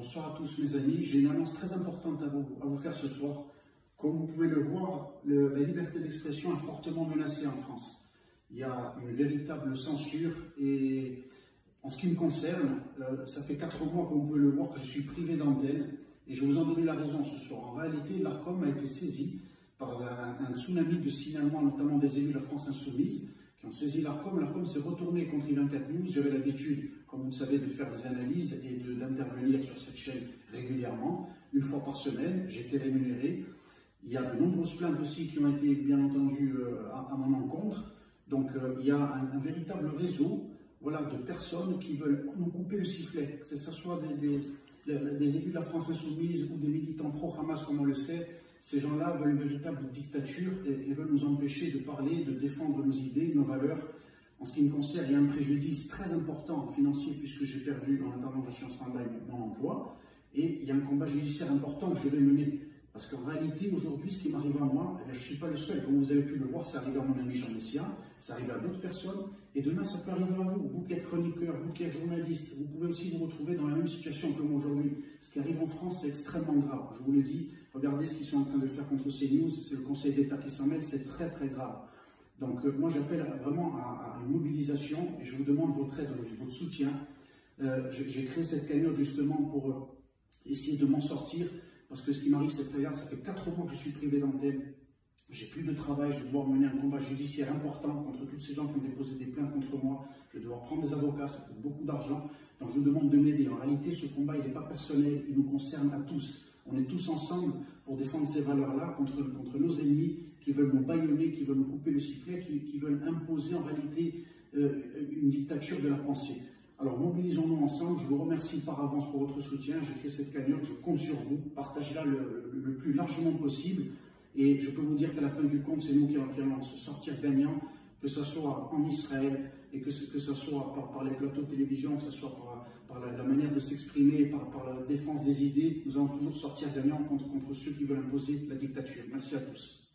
Bonsoir à tous mes amis, j'ai une annonce très importante à vous faire ce soir. Comme vous pouvez le voir, la liberté d'expression est fortement menacée en France. Il y a une véritable censure et en ce qui me concerne, ça fait 4 mois, comme vous pouvez le voir, que je suis privé d'antenne et je vais vous en donner la raison ce soir. En réalité, l'Arcom a été saisi par un tsunami de signalements, notamment des élus de la France Insoumise, qui ont saisi l'Arcom. L'Arcom s'est retourné contre I24 News. J'avais l'habitude, comme vous le savez, de faire des analyses et d'intervenir sur cette chaîne régulièrement, une fois par semaine. J'ai été rémunéré. Il y a de nombreuses plaintes aussi qui ont été, bien entendu, à mon encontre. Donc, il y a un véritable réseau, voilà, de personnes qui veulent nous couper le sifflet, que ce soit des élus de la France Insoumise ou des militants pro-Hamas, comme on le sait. Ces gens-là veulent une véritable dictature et veulent nous empêcher de parler, de défendre nos idées, nos valeurs. En ce qui me concerne, il y a un préjudice très important financier puisque j'ai perdu, en attendant que je suis en stand-by, mon emploi. Et il y a un combat judiciaire important que je vais mener. Parce qu'en réalité, aujourd'hui, ce qui m'arrive à moi, je ne suis pas le seul. Comme vous avez pu le voir, ça arrive à mon ami Jean Messia, ça arrive à d'autres personnes. Et demain, ça peut arriver à vous. Vous qui êtes chroniqueur, vous qui êtes journaliste, vous pouvez aussi vous retrouver dans la même situation que moi aujourd'hui. Ce qui arrive en France, c'est extrêmement grave. Je vous le dis, regardez ce qu'ils sont en train de faire contre CNews. C'est le Conseil d'État qui s'en mêle, c'est très très grave. Donc moi, j'appelle vraiment à une mobilisation et je vous demande votre aide, votre soutien. J'ai créé cette cagnotte justement pour essayer de m'en sortir. Parce que ce qui m'arrive, c'est que ça fait 4 mois que je suis privé d'antenne. J'ai plus de travail, je vais devoir mener un combat judiciaire important contre tous ces gens qui ont déposé des plaintes contre moi. Je vais devoir prendre des avocats, ça coûte beaucoup d'argent. Donc je vous demande de m'aider. En réalité, ce combat, il n'est pas personnel, il nous concerne à tous. On est tous ensemble pour défendre ces valeurs-là contre nos ennemis qui veulent nous bâillonner, qui veulent nous couper le sifflet, qui veulent imposer en réalité une dictature de la pensée. Alors mobilisons-nous ensemble, je vous remercie par avance pour votre soutien, j'ai créé cette cagnotte, je compte sur vous, partagez-la le plus largement possible et je peux vous dire qu'à la fin du compte, c'est nous qui allons se sortir gagnants, que ce soit en Israël et que ce soit par les plateaux de télévision, que ce soit par la manière de s'exprimer, par la défense des idées, nous allons toujours sortir gagnants contre ceux qui veulent imposer la dictature. Merci à tous.